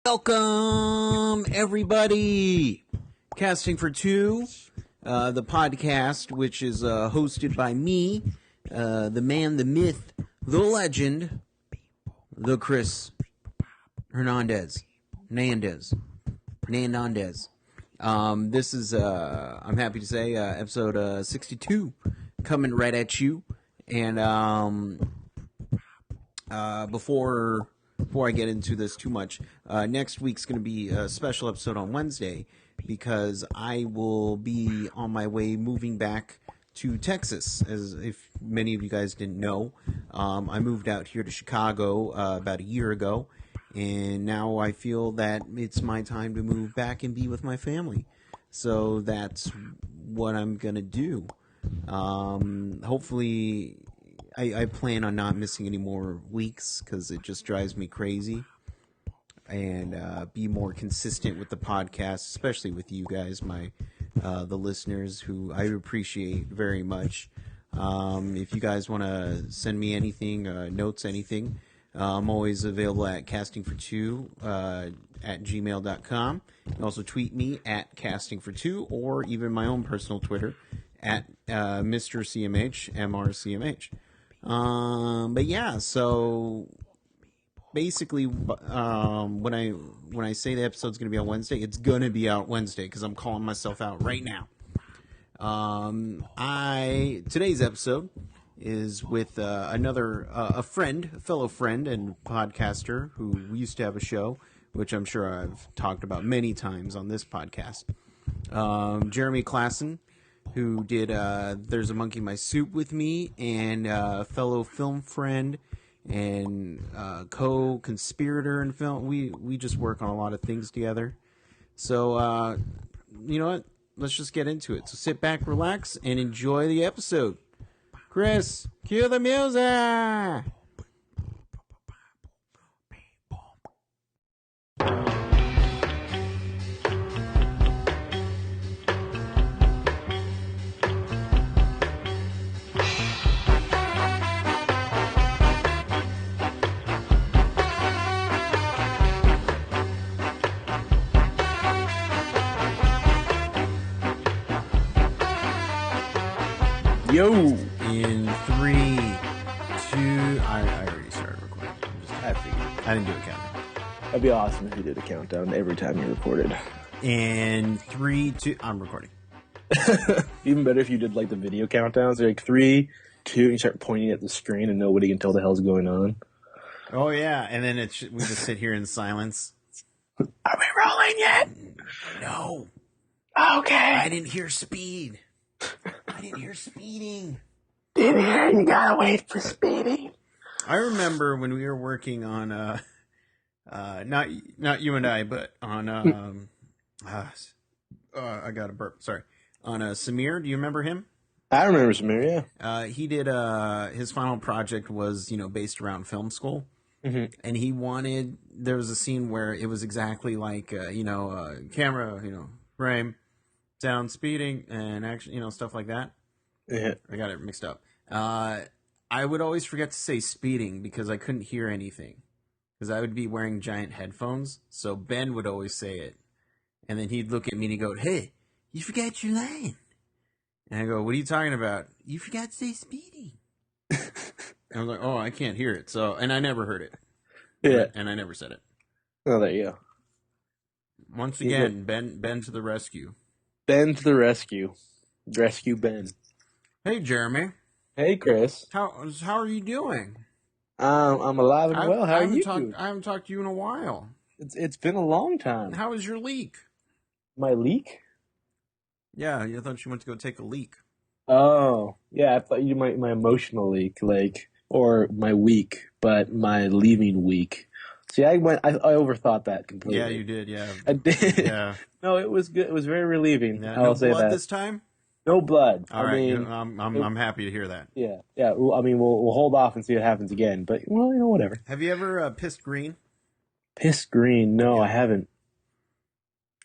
Welcome, everybody. Casting for Two, the podcast, which is hosted by me, the man, the myth, the legend, the Chris Hernandez. This is, I'm happy to say, episode 62, coming right at you. And before I get into this too much, next week's going to be a special episode on Wednesday because I will be on my way moving back to Texas. As if many of you guys didn't know, I moved out here to Chicago about a year ago, and now I feel that it's my time to move back and be with my family. So that's what I'm going to do. Hopefully I plan on not missing any more weeks because it just drives me crazy, and be more consistent with the podcast, especially with you guys, the listeners, who I appreciate very much. If you guys want to send me anything, notes, anything, I'm always available at castingfor2 at gmail.com. You can also tweet me at castingfor2, or even my own personal Twitter at Mr. CMH, MRCMH. But yeah, so basically, when I say the episode's going to be on Wednesday, it's going to be out Wednesday because I'm calling myself out right now. Today's episode is with a fellow friend and podcaster who we used to have a show, which I'm sure I've talked about many times on this podcast. Jeremy Klassen, who did There's a Monkey in My Soup with me, and fellow film friend and co-conspirator in film. We just work on a lot of things together. So, you know what? Let's just get into it. So sit back, relax, and enjoy the episode. Chris, cue the music! Yo! In 3, 2... I already started recording. I figured. I didn't do a countdown. That'd be awesome if you did a countdown every time you recorded. And 3, 2... I'm recording. Even better if you did like the video countdowns. Like 3, 2, and you start pointing at the screen and nobody can tell the hell's going on. Oh yeah, and then we just sit here in silence. Are we rolling yet? No. Okay. I didn't hear speed. I didn't hear speeding. Didn't hear. You gotta wait for speeding. I remember when we were working on not you and I, but on I got a burp. Sorry, on Samir. Do you remember him? I remember Samir. Yeah. He did his final project was based around film school, mm-hmm. And there was a scene where it was exactly like camera frame down, speeding, and action, stuff like that. Yeah. I got it mixed up. I would always forget to say speeding because I couldn't hear anything. Because I would be wearing giant headphones, so Ben would always say it. And then he'd look at me and he'd go, "Hey, you forgot your line." And I go, "What are you talking about?" "You forgot to say speeding." And I was like, "Oh, I can't hear it." And I never heard it. Yeah. And I never said it. Oh, there you go. Once again, Ben to the rescue. Ben to the rescue. Rescue Ben. Hey, Jeremy. Hey, Chris. How are you doing? I'm alive and well. How are you doing? I haven't talked to you in a while. It's been a long time. How was your leak? My leak? Yeah, I thought you went to go take a leak. Oh, yeah. I thought you might my emotional leak, or my week, but my leaving week. See, I overthought that completely. Yeah, you did. Yeah, I did. Yeah. No, it was good. It was very relieving. Yeah, I'll say that. No blood this time. No blood. All right. I'm happy to hear that. Yeah. I mean, we'll hold off and see what happens again. But whatever. Have you ever pissed green? Pissed green? No, yeah. I haven't.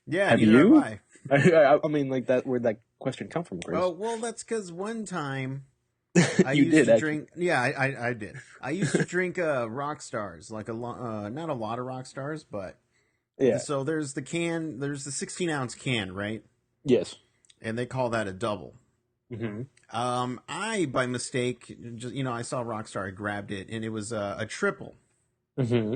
Yeah. Have you? Have I. I mean, like that. Where'd that question come from, Chris? Oh, well, that's because one time I you used did to drink. Yeah, I did. I used to drink rock stars, like not a lot of rock stars, but Yeah. So there's the 16-ounce can, right? Yes. And they call that a double. Mm-hmm. I, by mistake, just I saw Rockstar, I grabbed it, and it was a triple. Mm-hmm.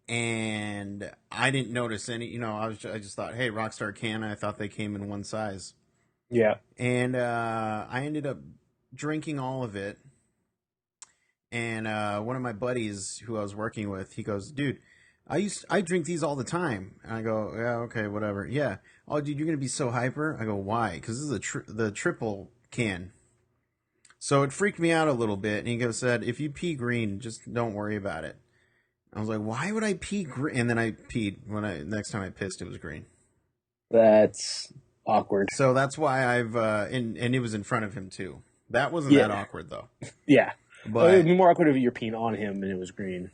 And I didn't notice any. I just thought, hey, Rockstar can. I thought they came in one size, Yeah. and I ended up drinking all of it. And one of my buddies who I was working with, he goes, "Dude, I drink these all the time." And I go, "Yeah, okay, whatever." Yeah. Oh, dude, you're gonna be so hyper. I go, "Why?" Because this is the triple can. So it freaked me out a little bit. And he said, "If you pee green, just don't worry about it." I was like, "Why would I pee green?" And then I peed next time I pissed, it was green. That's awkward. So that's why and it was in front of him too. That wasn't Yeah. that awkward though. Yeah. It But would be more awkward if you're peeing on him and it was green.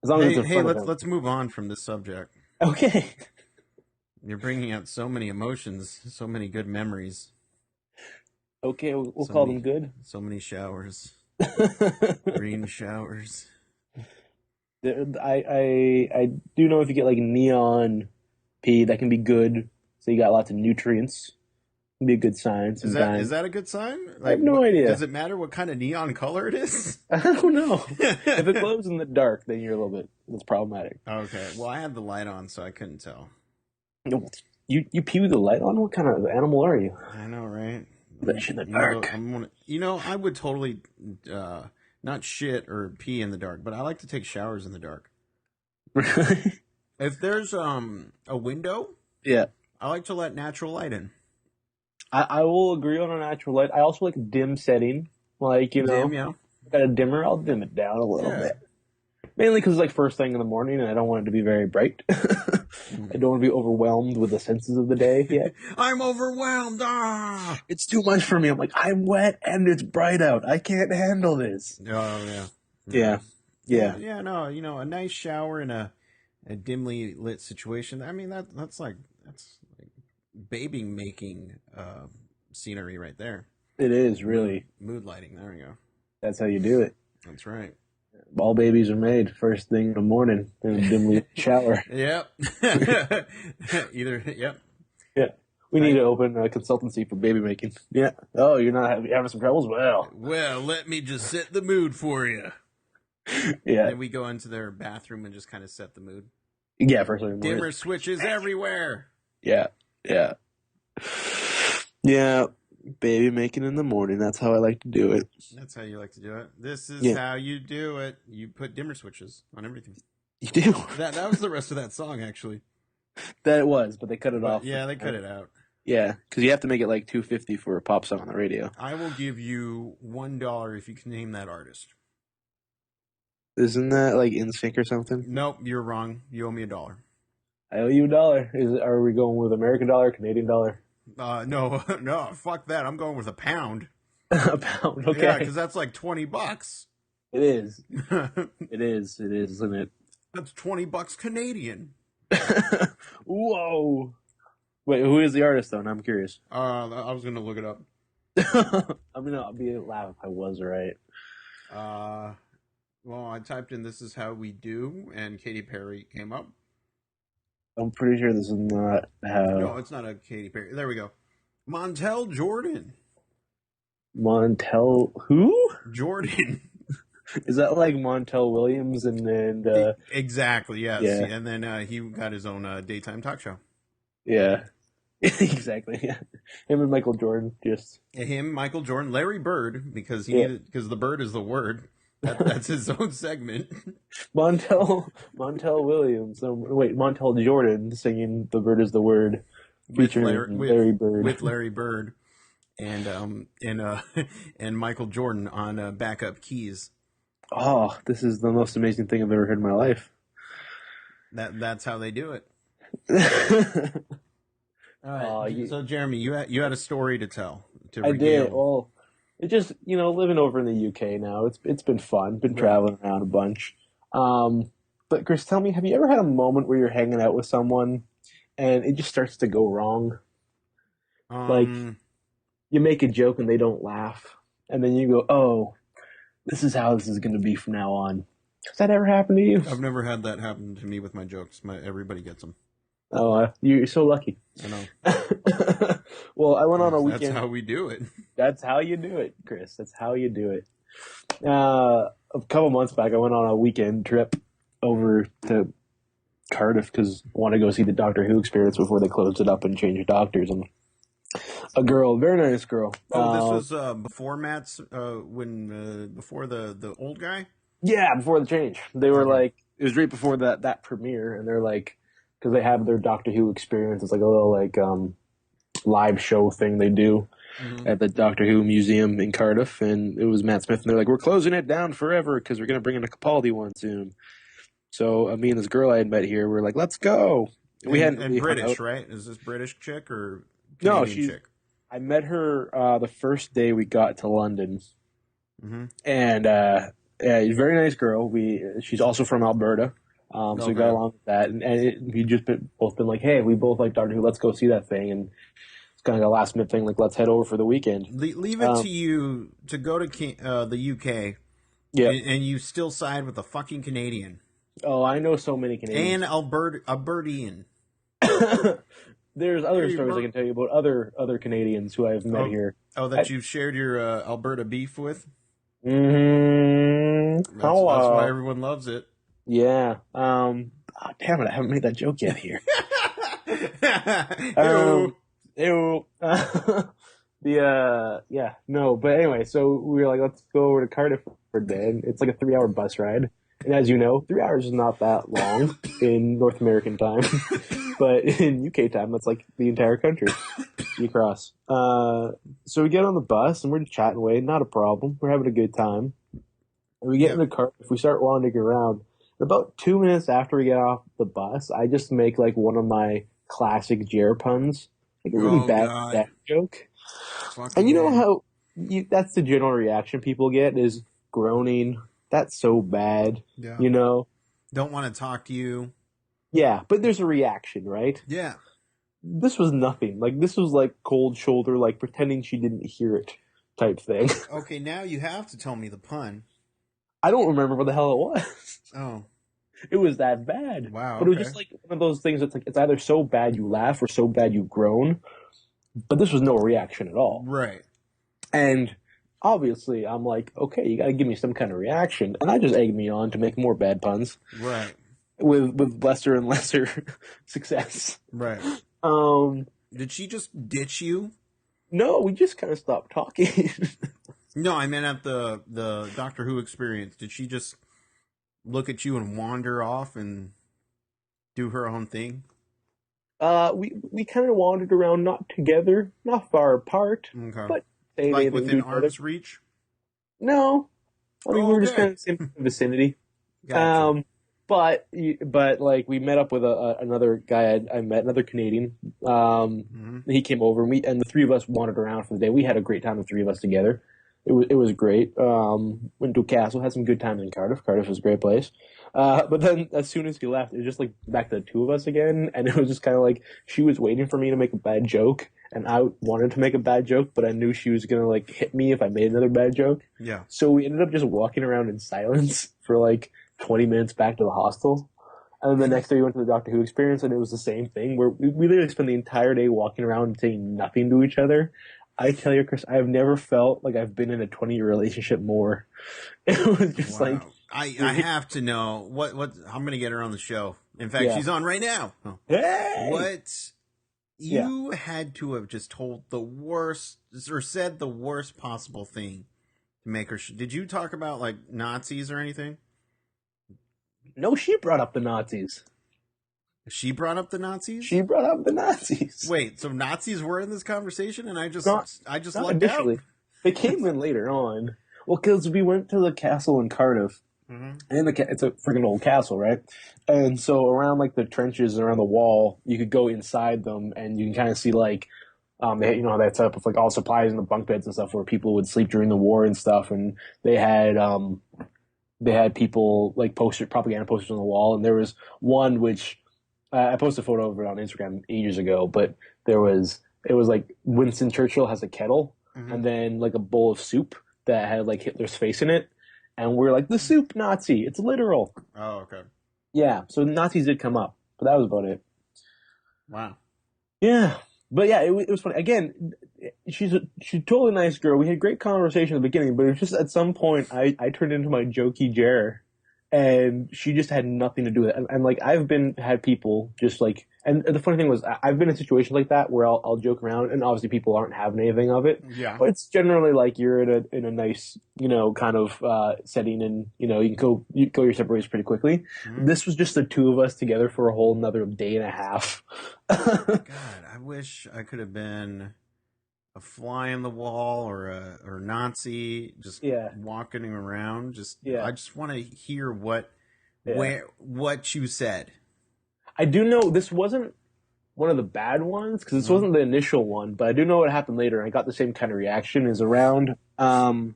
As long as it's in front of him. let's move on from this subject. Okay. You're bringing out so many emotions, so many good memories. Okay, we'll call them good. So many showers. Green showers. I do know if you get like neon pee, that can be good. So you got lots of nutrients. Can be a good sign. Is that a good sign? I have no idea. Does it matter what kind of neon color it is? I don't know. If it glows in the dark, then you're a little bit. It's problematic. Okay. Well, I had the light on, so I couldn't tell. You pee with the light on? What kind of animal are you? I know, right? That shit in the dark. I would totally not shit or pee in the dark, but I like to take showers in the dark. If there's a window, yeah, I like to let natural light in. I will agree on a natural light. I also like a dim setting. Like, Dim, yeah. Got a dimmer, I'll dim it down a little bit. Mainly because it's like first thing in the morning and I don't want it to be very bright. I don't want to be overwhelmed with the senses of the day yet. I'm overwhelmed. Ah! It's too much for me. I'm like, I'm wet and it's bright out. I can't handle this. Oh, yeah. Yeah. Yeah, no, a nice shower in a dimly lit situation. I mean, that's like baby making scenery right there. It is, really. Mood lighting. There we go. That's how you do it. That's right. All babies are made first thing in the morning in a dimly shower. Yep. Yep. Yeah. We need to open a consultancy for baby making. Yeah. Oh, you're not having some troubles? Well, let me just set the mood for you. Yeah. And we go into their bathroom and just kind of set the mood. Yeah, first thing in the morning. Dimmer switches everywhere. Yeah. Baby making in the morning. That's how I like to do it. That's how you like to do it. This is how you do it. You put dimmer switches on everything. You do. That was the rest of that song, actually. That it was, but they cut it off. Yeah, they cut it out. Yeah, because you have to make it like $2.50 for a pop song on the radio. I will give you $1 if you can name that artist. Isn't that like NSYNC or something? Nope, you're wrong. You owe me $1. I owe you $1. Are we going with American dollar, Canadian dollar? No, fuck that. I'm going with a pound. A pound, okay. Yeah, because that's like $20. It is. It is, isn't it? That's $20 Canadian. Whoa. Wait, who is the artist, though? I'm curious. I was going to look it up. I'm going to be laugh if I was right. Well, I typed in "This Is How We Do" and Katy Perry came up. I'm pretty sure this is not how... No, it's not a Katy Perry. There we go. Montel Jordan. Montel... Who? Jordan. Is that like Montel Williams and Exactly, yes. Yeah. And then he got his own daytime talk show. Yeah. Exactly, yeah. Him and Michael Jordan, just... Him, Michael Jordan, Larry Bird, because the bird is the word. That's his own segment. Montel Williams. Montel Jordan singing "The Bird Is the Word," featuring Larry Bird. With Larry Bird, and Michael Jordan on backup keys. Oh, this is the most amazing thing I've ever heard in my life. That's how they do it. All right. So Jeremy, you had a story to tell. I did. Well, it just, living over in the UK now, it's been fun. Been traveling around a bunch. But Chris, tell me, have you ever had a moment where you're hanging out with someone and it just starts to go wrong? Like, you make a joke and they don't laugh. And then you go, oh, this is how this is going to be from now on. Has that ever happened to you? I've never had that happen to me with my jokes. Everybody gets them. Oh, you're so lucky. I know. Well, I went on a That's weekend. how we do it. That's how you do it, Chris. That's how you do it. A couple months back, I went on a weekend trip over to Cardiff because I wanted to go see the Doctor Who experience before they closed it up and changed doctors. And a girl, very nice girl. Oh, this was before Matt's before the old guy. Yeah, before the change. They were Okay. like, it was right before that premiere, and they're like, because they have their Doctor Who experience. It's like a little like live show thing they do at the Doctor Who Museum in Cardiff, and it was Matt Smith, and they're like, we're closing it down forever because we're going to bring in a Capaldi one soon. So me and this girl I had met here were like, let's go. We hadn't really British, right? Is this British chick or no? Canadian chick? I met her the first day we got to London, and very nice girl. She's also from Alberta. So we got along with that, and we just both been like, hey, we both like Doctor Who. Let's go see that thing, and it's kind of a last minute thing. Like, let's head over for the weekend. Leave it to you to go to the UK, and you still side with the fucking Canadian. Oh, I know so many Canadians and Albertian. There's other stories I can tell you about other Canadians who I've met here. Oh, that you've shared your Alberta beef with. Mm-hmm. That's why everyone loves it. Yeah. Oh, damn it! I haven't made that joke yet here. Ew. Yeah, no, but anyway, so we were like, let's go over to Cardiff for a day. And it's like a 3-hour bus ride. And as you know, 3 hours is not that long in North American time. But in UK time, that's like the entire country you cross. So we get on the bus and we're just chatting away. Not a problem. We're having a good time. And we get in the car. If we start wandering around, about 2 minutes after we get off the bus, I just make like one of my classic Jer puns. Like a really bad joke. And you know how that's the general reaction people get is groaning. That's so bad. Yeah. You know? Don't want to talk to you. Yeah, but there's a reaction, right? Yeah. This was nothing. Like, this was like cold shoulder, like pretending she didn't hear it type thing. Okay, now you have to tell me the pun. I don't remember what the hell it was. Oh. It was that bad. Wow. But it was just like one of those things that's like, it's either so bad you laugh or so bad you groan. But this was no reaction at all. Right. And obviously, I'm like, okay, you got to give me some kind of reaction. And that just egged me on to make more bad puns. Right. With lesser and lesser success. Right. Did she just ditch you? No, we just kind of stopped talking. No, I meant at the Doctor Who experience. Did she just look at you and wander off and do her own thing? We kind of wandered around, not together, not far apart, but like within arm's reach. No, I mean we were just kind of in the same vicinity. Gotcha. But like we met up with another guy I met, another Canadian. He came over and the three of us wandered around for the day. We had a great time, the three of us together. It was great. Went to a castle, had some good times in Cardiff. Cardiff was a great place. But then as soon as he left, it was just like back to the two of us again. And it was just kind of like she was waiting for me to make a bad joke. And I wanted to make a bad joke, but I knew she was going to like hit me if I made another bad joke. Yeah. So we ended up just walking around in silence for like 20 minutes back to the hostel. And then the next day we went to the Doctor Who experience and it was the same thing where we literally spent the entire day walking around and saying nothing to each other. I tell you, Chris, I have never felt like I've been in a 20-year relationship more. It was just like... I have to know what I'm going to get her on the show. In fact, she's on right now. Oh. Hey! What you had to have just told the worst or said the worst possible thing to make her... Did you talk about like Nazis or anything? No, she brought up the Nazis. She brought up the Nazis? She brought up the Nazis. Wait, so Nazis were in this conversation and I just lucked initially. out? They came in later on. Well, because we went to the castle in Cardiff. Mm-hmm. And it's a freaking old castle, right? And so around like the trenches around the wall, you could go inside them and you can kind of see like, they, you know, that set up with like all supplies in the bunk beds and stuff where people would sleep during the war and stuff. And they had people like propaganda posters on the wall. And there was one which I posted a photo of it on Instagram ages ago, but it was like Winston Churchill has a kettle and then like a bowl of soup that had like Hitler's face in it. and we're like, the soup Nazi. It's literal. Oh, okay. Yeah, so Nazis did come up, but that was about it. Wow. Yeah, but yeah, it was funny. Again, she's a totally nice girl. We had great conversation at the beginning, but it was just at some point I turned into my jokey Jer, and she just had nothing to do with it. And like had people just like, and the funny thing was I've been in situations like that where I'll joke around, and obviously people aren't having anything of it. Yeah. But it's generally like you're in a nice kind of setting, and you can go your separate ways pretty quickly. Mhm. This was just the two of us together for a whole another day and a half. God, I wish I could have been a fly on the wall or Nazi, just Yeah. walking around. Yeah. I just want to hear what Yeah. you said. I do know this wasn't one of the bad ones because this No. wasn't the initial one, but I do know what happened later. I got the same kind of reaction. Is around the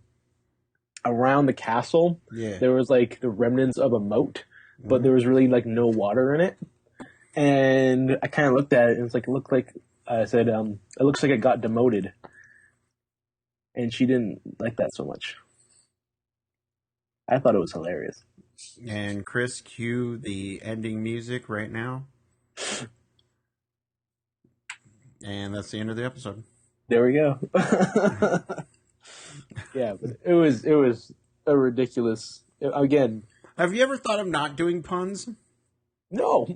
castle. Yeah. There was like the remnants of a moat, but Mhm. there was really like no water in it. And I kind of looked at it, and it looked like I said, it looks like it got demoted. And she didn't like that so much. I thought it was hilarious. And Chris, cue the ending music right now. And that's the end of the episode. There we go. Yeah, but it was a ridiculous. Again, have you ever thought of not doing puns? No.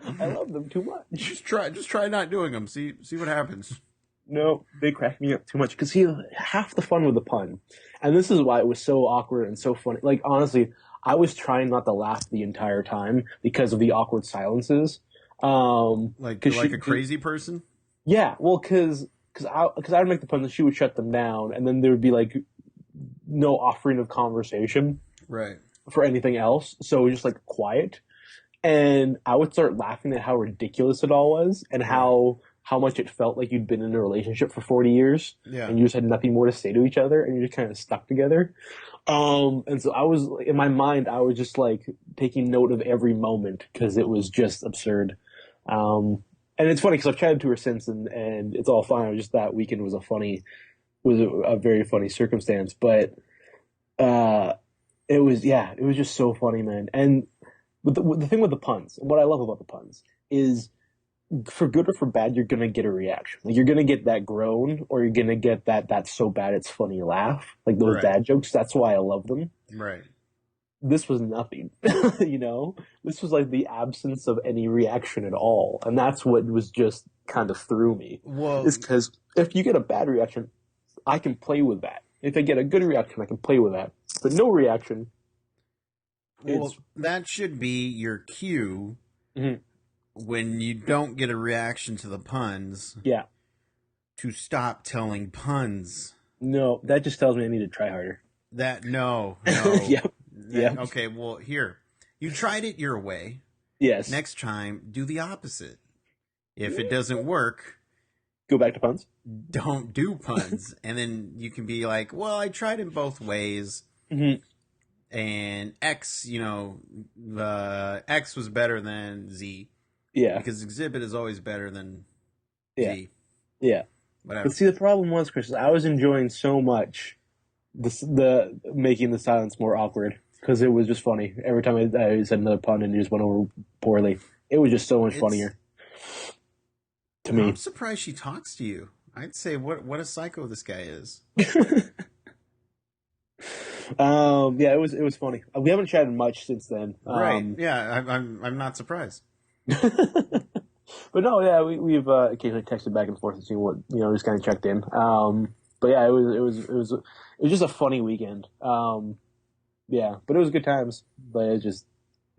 I love them too much. Just try not doing them. See what happens. No, they crack me up too much because half the fun with the pun, and this is why it was so awkward and so funny. Like honestly, I was trying not to laugh the entire time because of the awkward silences. Like a crazy person. Yeah, well, because I would make the puns and she would shut them down, and then there would be like no offering of conversation, right, for anything else. So it was just like quiet, and I would start laughing at how ridiculous it all was, and how much it felt like you'd been in a relationship for 40 years, yeah, and you just had nothing more to say to each other, and you're just kind of stuck together. And so I was in my mind, I was just like taking note of every moment because it was just absurd. And it's funny because I've chatted to her since, and it's all fine. It was just that weekend was a very funny circumstance, but it was just so funny, man. And with the thing with the puns, what I love about the puns is, for good or for bad, you're gonna get a reaction. Like you're gonna get that groan, or you're gonna get that's so bad it's funny laugh, like those right. dad jokes. That's why I love them. Right. This was nothing, This was like the absence of any reaction at all, and that's what was just kind of threw me. Well, is because if you get a bad reaction, I can play with that. If I get a good reaction, I can play with that. But no reaction. Well, that should be your cue. Mm-hmm. When you don't get a reaction to the puns. Yeah. To stop telling puns. No, that just tells me I need to try harder. No. Yep. Yeah. Okay, well, here. You tried it your way. Yes. Next time, do the opposite. If it doesn't work, go back to puns. Don't do puns. And then you can be like, well, I tried it both ways. Mm-hmm. And X, X was better than Z. Yeah. Because exhibit is always better than Z. Yeah. Whatever. But see, the problem was, Chris, I was enjoying so much the making the silence more awkward because it was just funny. Every time I said another pun and it just went over poorly, it was just so much funnier to me. I'm surprised she talks to you. I'd say what a psycho this guy is. Yeah, it was funny. We haven't chatted much since then. Right. Yeah, I'm not surprised. But no, yeah, we've occasionally texted back and forth and seen what just kind of checked in. But yeah, it was just a funny weekend. Yeah, but it was good times. But it just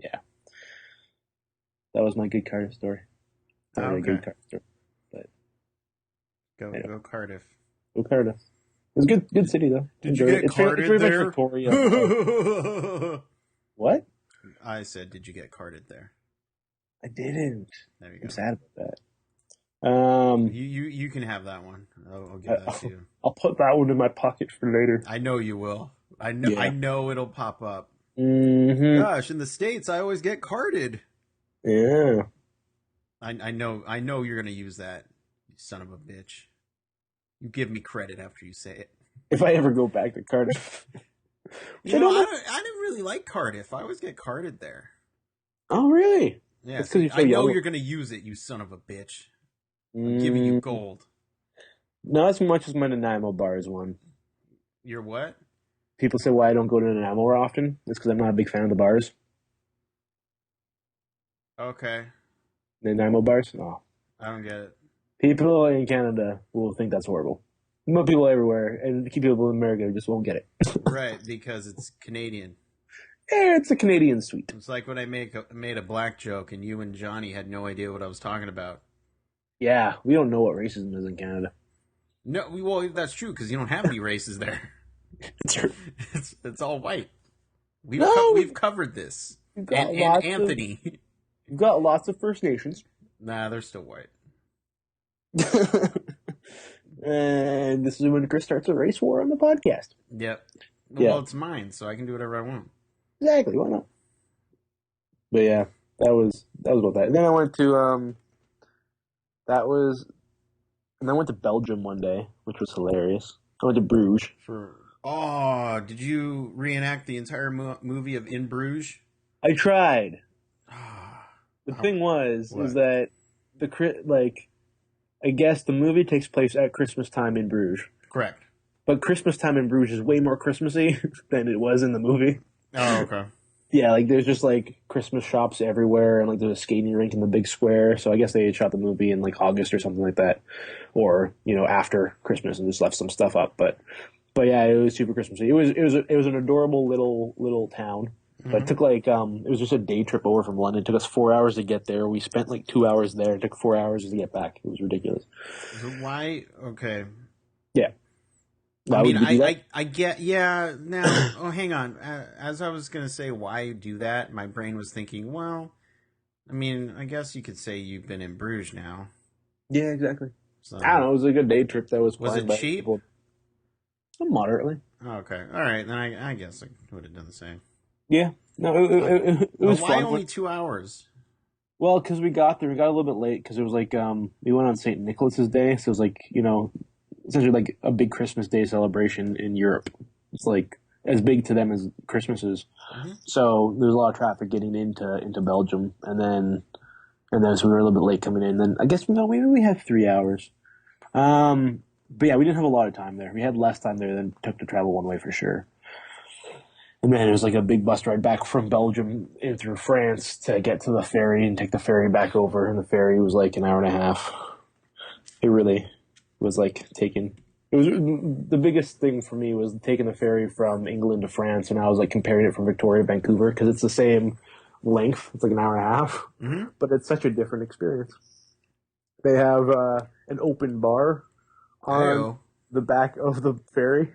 that was my good Cardiff story. Okay. Good Cardiff story. But go Cardiff. Go Cardiff. It was good city though. Did you get carded there? Victoria. What? I said, did you get carded there? I didn't. There you go. I'm sad about that. You can have that one. I'll give that to you. I'll put that one in my pocket for later. I know you will. I know it'll pop up. Mm-hmm. Gosh, in the States, I always get carded. Yeah. I know you're gonna use that, you son of a bitch. You give me credit after you say it. if I ever go back to Cardiff. You know, I didn't really like Cardiff. I always get carded there. Oh, really? Yeah, That's 'cause you're so I know young. you're going to use it, you son of a bitch. I'm giving you gold. Not as much as my Nanaimo bars one. You're what? People say why I don't go to Nanaimo more often. It's because I'm not a big fan of the bars. Okay. Nanaimo bars? No. I don't get it. People in Canada will think that's horrible. But people everywhere, and people in America just won't get it. Right, because it's Canadian. It's a Canadian sweet. It's like when I made a black joke and you and Johnny had no idea what I was talking about. Yeah, we don't know what racism is in Canada. No, well, that's true because you don't have any races there. It's true. It's all white. We've covered this. And Anthony. We've got lots of First Nations. Nah, they're still white. And this is when Chris starts a race war on the podcast. Yep. Well, it's mine, so I can do whatever I want. Exactly. Why not? But yeah, that was about that. And then I went to and I went to Belgium one day, which was hilarious. I went to Bruges. Did you reenact the entire movie of In Bruges? I tried. The thing is that I guess the movie takes place at Christmas time in Bruges. Correct. But Christmas time in Bruges is way more Christmassy than it was in the movie. Oh, okay. Yeah, like there's just like Christmas shops everywhere, and like there's a skating rink in the big square. So I guess they had shot the movie in like August or something like that, or after Christmas and just left some stuff up. But yeah, it was super Christmassy. It was an adorable little town. But it took it was just a day trip over from London. It took us 4 hours to get there. We spent like 2 hours there. It took 4 hours to get back. It was ridiculous. Why? Okay. Yeah. I get, yeah. Now, hang on. As I was going to say why do that, my brain was thinking, well, I mean, I guess you could say you've been in Bruges now. Yeah, exactly. So, I don't know. It was a good day trip. Was it cheap? Moderately. Okay. All right. Then I guess I would have done the same. Yeah. No, it was why fun. Only 2 hours? Well, because we got there. We got a little bit late because it was like we went on St. Nicholas's Day. So it was like, essentially like a big Christmas Day celebration in Europe. It's like as big to them as Christmas is. Mm-hmm. So there's a lot of traffic getting into Belgium, and then so we were a little bit late coming in. Then I guess maybe we had 3 hours. But yeah, we didn't have a lot of time there. We had less time there than it took to travel one way for sure. And then it was like a big bus ride back from Belgium in through France to get to the ferry and take the ferry back over. And the ferry was like an hour and a half. It really was like the biggest thing for me was taking the ferry from England to France, and I was like comparing it from Victoria to Vancouver because it's the same length. It's like an hour and a half, but it's such a different experience. They have an open bar on the back of the ferry.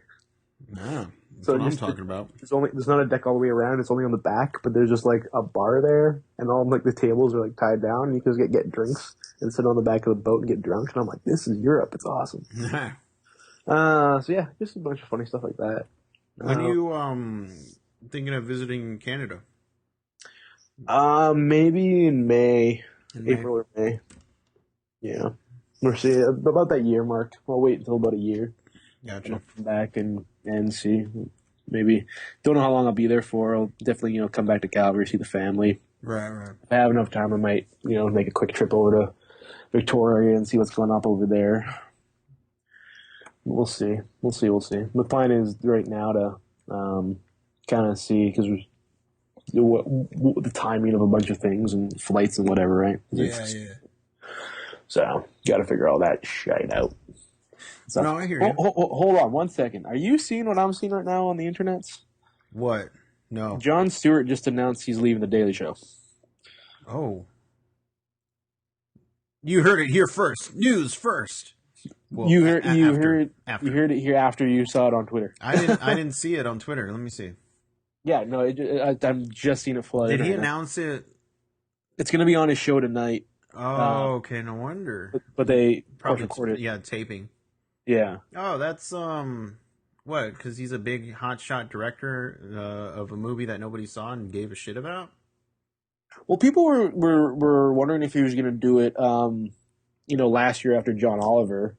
Yeah, that's what I'm talking about. There's not a deck all the way around. It's only on the back, but there's just like a bar there, and all like the tables are like tied down. And you can just get drinks and sit on the back of the boat and get drunk. And I'm like, this is Europe. It's awesome. So yeah, just a bunch of funny stuff like that. When are you thinking of visiting Canada? Maybe in May, April or May. Yeah, we'll see about that year mark. I'll wait until about a year. Gotcha. Come back and see. Maybe don't know how long I'll be there for. I'll definitely come back to Calgary, see the family. Right. If I have enough time, I might make a quick trip over to Victoria and see what's going on over there. We'll see. The plan is right now to kind of see because the timing of a bunch of things and flights and whatever, right? Yeah. So got to figure all that shit out. So, no, I hear you. Hold on 1 second. Are you seeing what I'm seeing right now on the internets? What? No. Jon Stewart just announced he's leaving The Daily Show. Oh. You heard it here first. News first. Well, you heard it here after you saw it on Twitter. I didn't see it on Twitter. Let me see. Yeah, no, I'm just seeing it flood. Did he announce it? It's going to be on his show tonight. Oh, okay, no wonder. But they probably recorded. Yeah, taping. Yeah. Oh, that's what? Because he's a big hotshot director of a movie that nobody saw and gave a shit about. Well, people were wondering if he was going to do it, last year after John Oliver,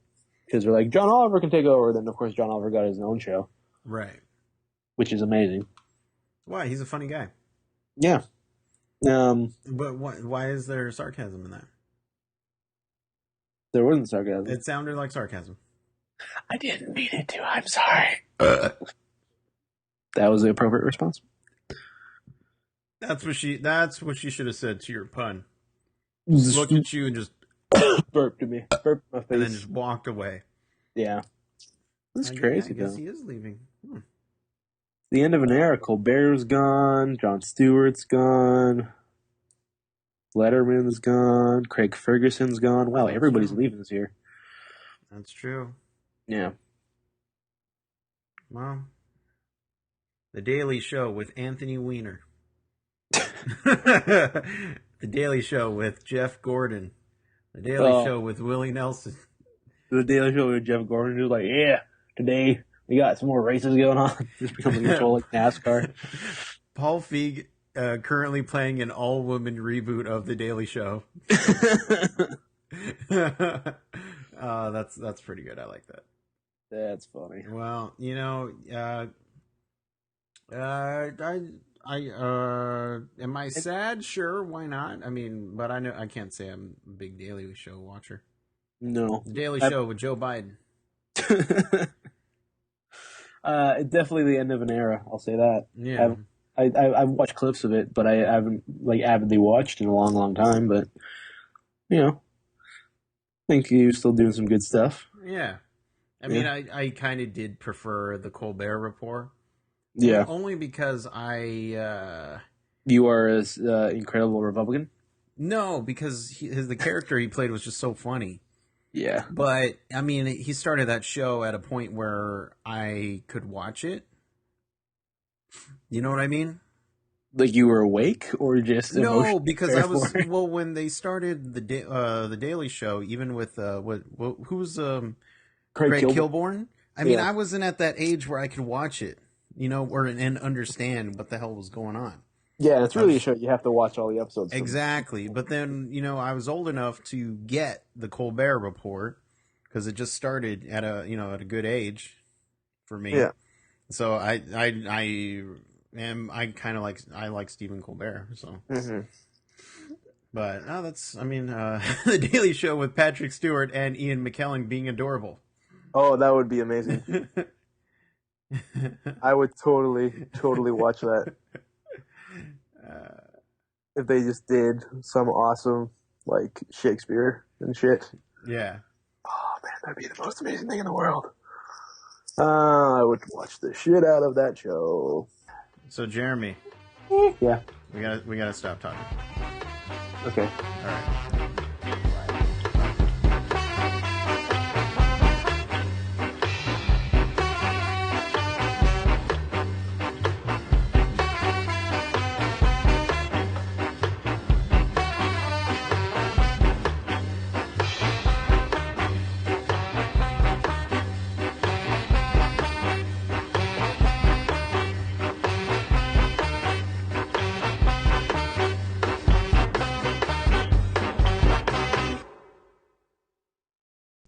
because they're like, John Oliver can take over. Then, of course, John Oliver got his own show, Right. which is amazing. Why? He's a funny guy. Yeah. But why is there sarcasm in that? There wasn't sarcasm. It sounded like sarcasm. I didn't mean it to. I'm sorry. That was the appropriate response. That's what she should have said to your pun. Looked at you and just burped at me. Burped in my face. And then just walked away. Yeah. That's crazy, I guess though. he is leaving. The end of an era. Colbert's gone. Jon Stewart's gone. Letterman's gone. Craig Ferguson's gone. Wow, everybody's leaving this year. That's true. Yeah. Well, The Daily Show with Anthony Weiner. The Daily Show with Jeff Gordon. The Daily Show with Willie Nelson. The Daily Show with Jeff Gordon. He was like, yeah, today we got some more races going on. Just becoming control like NASCAR. Paul Feig currently playing an all-woman reboot of The Daily Show. That's pretty good. I like that. That's funny. Well, am I sad? Sure, why not? I mean, but I can't say I'm a big Daily Show watcher. No. The Daily Show with Joe Biden. Definitely the end of an era. I'll say that. Yeah. I've watched clips of it, but I haven't avidly watched in a long, long time. But I think he was still doing some good stuff. Yeah. I mean, I kind of did prefer the Colbert Report. Yeah. Only because You are as incredible Republican? No, because the character he played was just so funny. Yeah. But, I mean, he started that show at a point where I could watch it. You know what I mean? Like you were awake or just no? Because I was when they started the Daily Show, even with who's Craig Kilborn. I mean, I wasn't at that age where I could watch it, and understand what the hell was going on. Yeah, it's really a show you have to watch all the episodes. Exactly, but then I was old enough to get the Colbert Report because it just started at a good age for me. Yeah. So I kind of like Stephen Colbert. So, but no, the Daily Show with Patrick Stewart and Ian McKellen being adorable. Oh, that would be amazing. I would totally watch that. If they just did some awesome Shakespeare and shit. Yeah. Oh man, that'd be the most amazing thing in the world. I would watch the shit out of that show. So Jeremy. Yeah. We gotta stop talking. Okay. All right.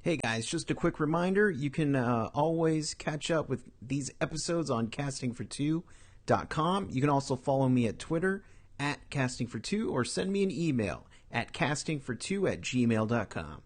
Hey guys, just a quick reminder, you can always catch up with these episodes on castingfor2.com. You can also follow me at Twitter @castingfor2 or send me an email at castingfor2@gmail.com.